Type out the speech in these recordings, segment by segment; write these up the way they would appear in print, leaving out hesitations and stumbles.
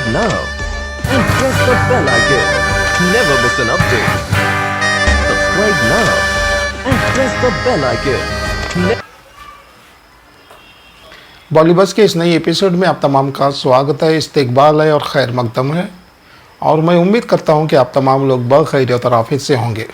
now and press the bell icon. Never miss an update. Subscribe now and press the bell icon. बॉलीबस के इस नई episode में आप तमाम का स्वागत है, इस्तकबाल है और खैर मकदम है। और मैं उम्मीद करता हूं कि आप तमाम लोग बखैरियत और आफियत से होंगे।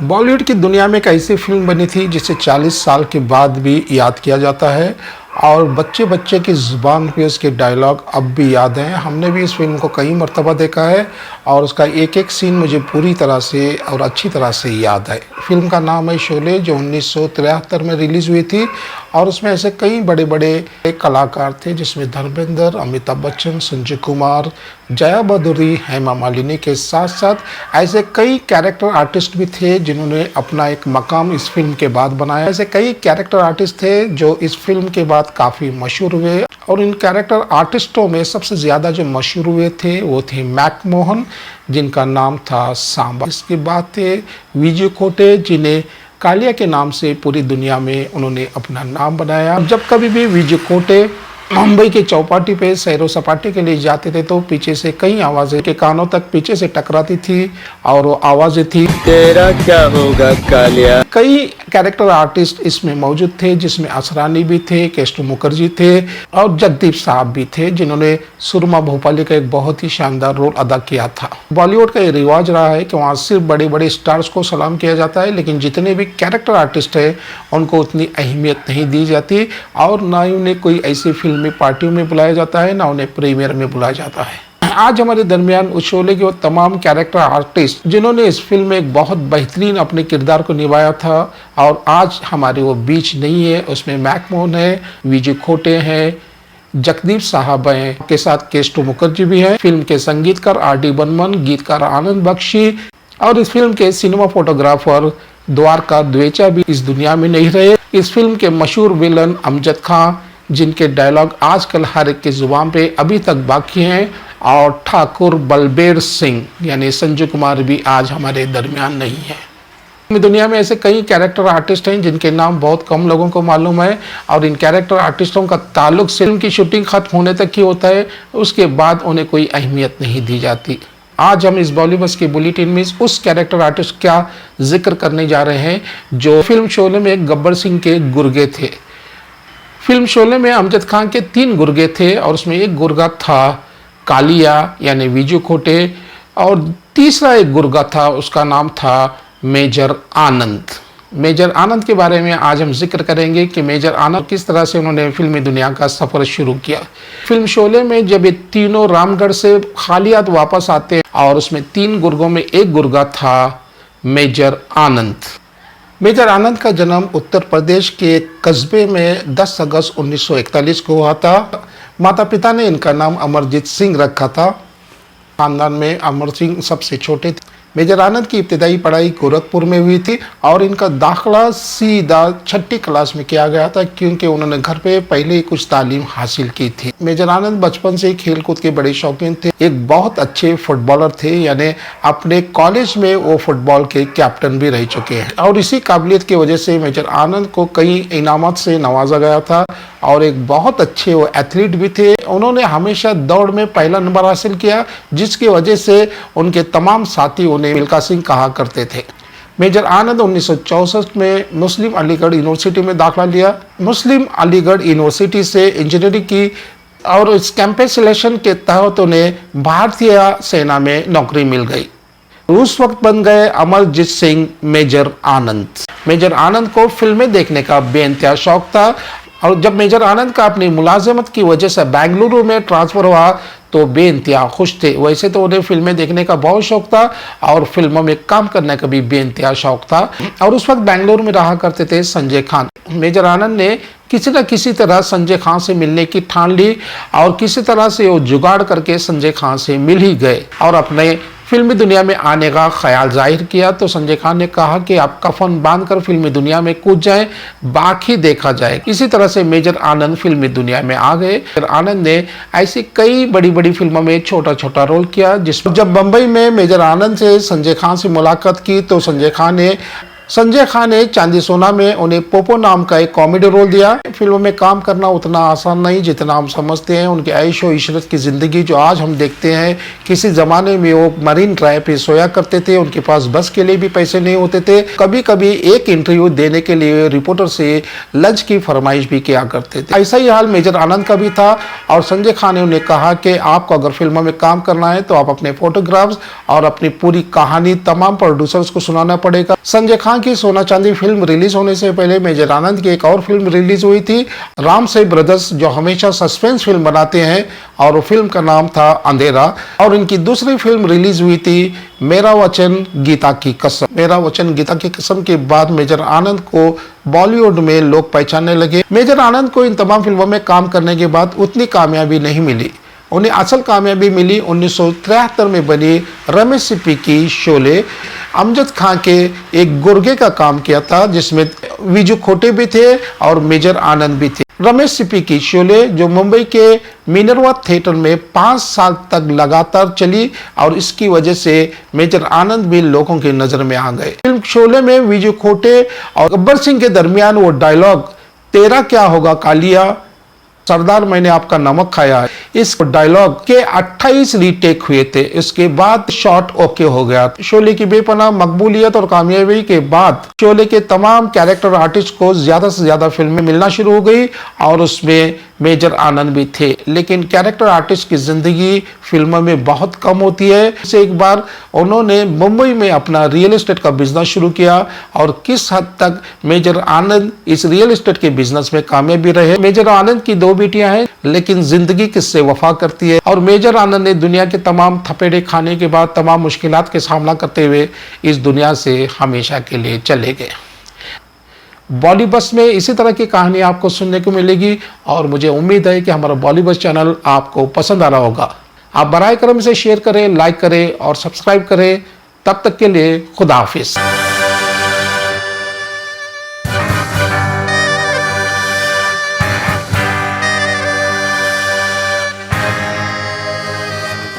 बॉलीवुड की दुनिया में एक ऐसी फिल्म बनी थी जिसे 40 साल के बाद भी याद किया जाता है और बच्चे बच्चे की ज़ुबान पे उसके डायलॉग अब भी याद हैं। हमने भी इस फिल्म को कई मरतबा देखा है और उसका एक एक सीन मुझे पूरी तरह से और अच्छी तरह से याद है। फिल्म का नाम है शोले, जो 1973 में रिलीज़ हुई थी और उसमें ऐसे कई बड़े बड़े कलाकार थे जिसमें धर्मेंद्र, अमिताभ बच्चन, संजय कुमार, जया बहादुरी, हेमा मालिनी के साथ साथ ऐसे कई कैरेक्टर आर्टिस्ट भी थे जिन्होंने अपना एक मकाम इस फिल्म के बाद बनाया। ऐसे कई कैरेक्टर आर्टिस्ट थे जो इस फिल्म के बाद काफ़ी मशहूर हुए और इन कैरेक्टर आर्टिस्टों में सबसे ज़्यादा जो मशहूर हुए थे वो थे मैक मोहन, जिनका नाम था सांबा। इसके बाद थे विजय खोटे, जिन्हें कालिया के नाम से पूरी दुनिया में उन्होंने अपना नाम बनाया। जब कभी भी विजय खोटे मुंबई के चौपाटी पे सैरो सपाटे के लिए जाते थे तो पीछे से कई आवाज़ें के कानों तक पीछे से टकराती थी और वो आवाज़ें थी, तेरा क्या होगा कालिया। कई कैरेक्टर आर्टिस्ट इसमें मौजूद थे जिसमें असरानी भी थे, केस्टू मुखर्जी थे और जगदीप साहब भी थे जिन्होंने सुरमा भोपाली का एक बहुत ही शानदार रोल अदा किया था। बॉलीवुड का ये रिवाज रहा है कि वहाँ सिर्फ बड़े बड़े स्टार्स को सलाम किया जाता है, लेकिन जितने भी कैरेक्टर आर्टिस्ट हैं उनको उतनी अहमियत नहीं दी जाती और ना ही उन्हें कोई ऐसी फिल्मी पार्टियों में बुलाया जाता है, ना उन्हें प्रीमियर में बुलाया जाता है। आज हमारे दरमियान उस शोले के वो तमाम कैरेक्टर आर्टिस्ट जिन्होंने इस फिल्म में एक बहुत बेहतरीन अपने किरदार को निभाया था और आज हमारे वो बीच नहीं है। उसमें मैक मोहन है, विजय खोटे हैं, जगदीप साहब हैं, के साथ केस्टू मुखर्जी भी हैं, फिल्म के संगीतकार आर.डी. बर्मन, गीतकार आनंद बख्शी और इस फिल्म के सिनेमा फोटोग्राफर द्वारका द्वेचा भी इस दुनिया में नहीं रहे। इस फिल्म के मशहूर विलन अमजद खां, जिनके डायलॉग आजकल हर एक की जुबान पे अभी तक बाकी हैं, और ठाकुर बलबीर सिंह यानी संजय कुमार भी आज हमारे दरमियान नहीं है। दुनिया में ऐसे कई कैरेक्टर आर्टिस्ट हैं जिनके नाम बहुत कम लोगों को मालूम है और इन कैरेक्टर आर्टिस्टों का ताल्लुक फिल्म की शूटिंग खत्म होने तक ही होता है, उसके बाद उन्हें कोई अहमियत नहीं दी जाती। आज हम इस बॉलीबस के बुलेटिन में उस कैरेक्टर आर्टिस्ट का जिक्र करने जा रहे हैं जो फिल्म शोले में गब्बर सिंह के गुर्गे थे। फिल्म शोले में अमजद खान के 3 गुर्गे थे और उसमें एक गुर्गा था कालिया यानी विजय खोटे और तीसरा एक गुर्गा था, उसका नाम था मेजर आनंद। मेजर आनंद के बारे में आज हम जिक्र करेंगे कि मेजर आनंद किस तरह से उन्होंने फिल्मी दुनिया का सफ़र शुरू किया। फिल्म शोले में जब ये तीनों रामगढ़ से खालियात वापस आते हैं और उसमें 3 गुर्गों में एक गुर्गा था मेजर आनंद। मेजर आनंद का जन्म उत्तर प्रदेश के एक कस्बे में 10 अगस्त 1941 को हुआ था। माता पिता ने इनका नाम अमरजीत सिंह रखा था। खानदान में अमर सिंह सबसे छोटे थे। मेजर आनंद की इब्तदाई पढ़ाई गोरखपुर में हुई थी और इनका दाखिला सीधा 6ठी क्लास में किया गया था क्योंकि उन्होंने घर पे पहले ही कुछ तालीम हासिल की थी। मेजर आनंद बचपन से ही खेल कूद के बड़े शौकीन थे, एक बहुत अच्छे फुटबॉलर थे, यानी अपने कॉलेज में वो फुटबॉल के कैप्टन भी रह चुके हैं और इसी काबिलियत की वजह से मेजर आनंद को कई इनामत से नवाजा गया था और एक बहुत अच्छे वो एथलीट भी थे। उन्होंने हमेशा दौड़ में पहला नंबर हासिल किया, जिसकी वजह से उनके तमाम साथी उन्हें मिल्खा सिंह कहा करते थे। मेजर आनंद 1964 में मुस्लिम अलीगढ़ यूनिवर्सिटी में दाखिला लिया। मुस्लिम अलीगढ़ यूनिवर्सिटी से इंजीनियरिंग की और इस कैंपस सिलेक्शन के तहत उन्हें भारतीय सेना में नौकरी मिल गई। उस वक्त बन गए अमरजीत सिंह मेजर आनंद। मेजर आनंद को फिल्में देखने का बेइंतहा शौक था और जब मेजर आनंद का अपनी मुलाजमत की वजह से बेंगलुरु में ट्रांसफ़र हुआ तो बेइंतहा खुश थे। वैसे तो उन्हें फिल्में देखने का बहुत शौक था और फिल्मों में काम करने का भी बेइंतहा शौक था और उस वक्त बेंगलुरु में रहा करते थे संजय खान। मेजर आनंद ने किसी न किसी तरह संजय खान से मिलने की ठान ली और किसी तरह से वो जुगाड़ करके संजय खान से मिल ही गए और अपने फिल्मी दुनिया में आने का ख्याल जाहिर किया। तो संजय खान ने कहा कि आप कफन बांधकर फिल्मी दुनिया में कूद जाएं, बाकी देखा जाए। इसी तरह से मेजर आनंद फिल्मी दुनिया में आ गए। मेजर आनंद ने ऐसी कई बड़ी बड़ी फिल्मों में छोटा छोटा रोल किया। जिसमें जब बम्बई में मेजर आनंद से संजय खान से मुलाकात की तो संजय खान ने संजय खान ने चांदी सोना में उन्हें पोपो नाम का एक कॉमेडी रोल दिया। फिल्मों में काम करना उतना आसान नहीं जितना हम समझते हैं। उनके ऐशो इशरत की जिंदगी जो आज हम देखते हैं, किसी जमाने में वो मरीन ड्राइव पे सोया करते थे, उनके पास बस के लिए भी पैसे नहीं होते थे। कभी कभी एक इंटरव्यू देने के लिए रिपोर्टर से लंच की फरमाइश भी किया करते थे। ऐसा ही हाल मेजर आनंद का भी था और संजय खान ने उन्हें कहा कि आपको अगर फिल्मों में काम करना है तो आप अपने फोटोग्राफ्स और अपनी पूरी कहानी तमाम प्रोड्यूसर्स को सुनाना पड़ेगा। संजय खान की सोना चांदी फिल्म रिलीज होने से पहले मेजर आनंद की एक और फिल्म रिलीज हुई थी, राम से ब्रदर्स, जो हमेशा सस्पेंस फिल्म बनाते हैं, और वो फिल्म का नाम था अंधेरा। और इनकी दूसरी फिल्म रिलीज हुई थी मेरा वचन गीता की कसम। मेरा वचन गीता की कसम के बाद मेजर आनंद को बॉलीवुड में लोग पहचानने लगे। मेजर आनंद को इन तमाम फिल्मों में काम करने के बाद उतनी कामयाबी नहीं मिली। उन्हें असल कामयाबी मिली 1973 में बनी रमेश सिप्पी की शोले। अमजद खान के एक गुर्गे का काम किया था जिसमें विजू खोटे भी थे और मेजर आनंद भी थे। रमेश सिप्पी की शोले जो मुंबई के मिनर्वा थिएटर में 5 साल तक लगातार चली और इसकी वजह से मेजर आनंद भी लोगों की नजर में आ गए। फिल्म शोले में विजू खोटे और गब्बर सिंह के दरमियान वो डायलॉग तेरा क्या होगा कालिया, सरदार मैंने आपका नमक खाया, इस डायलॉग के 28 रीटेक हुए थे। इसके बाद शॉट ओके हो गया। शोले की बेपनाह मकबूलियत और कामयाबी के बाद शोले के तमाम कैरेक्टर आर्टिस्ट को ज्यादा से ज्यादा फिल्में मिलना शुरू हो गई और उसमें मेजर आनंद भी थे। लेकिन कैरेक्टर आर्टिस्ट की जिंदगी फिल्मों में बहुत कम होती है। इसे एक बार उन्होंने मुंबई में अपना रियल एस्टेट का बिजनेस शुरू किया और किस हद तक मेजर आनंद इस रियल एस्टेट के बिजनेस में कामयाब भी रहे। मेजर आनंद की 2 बेटियां हैं, लेकिन जिंदगी किससे वफा करती है। और मेजर आनंद ने दुनिया के तमाम थपेड़े खाने के बाद तमाम मुश्किलात के सामना करते हुए इस दुनिया से हमेशा के लिए चले गए। बॉलीबस में इसी तरह की कहानी आपको सुनने को मिलेगी और मुझे उम्मीद है कि हमारा बॉलीबस चैनल आपको पसंद आ रहा होगा। आप बराए करम इसे शेयर करें, लाइक करें और सब्सक्राइब करें। तब तक के लिए खुदा हाफिज।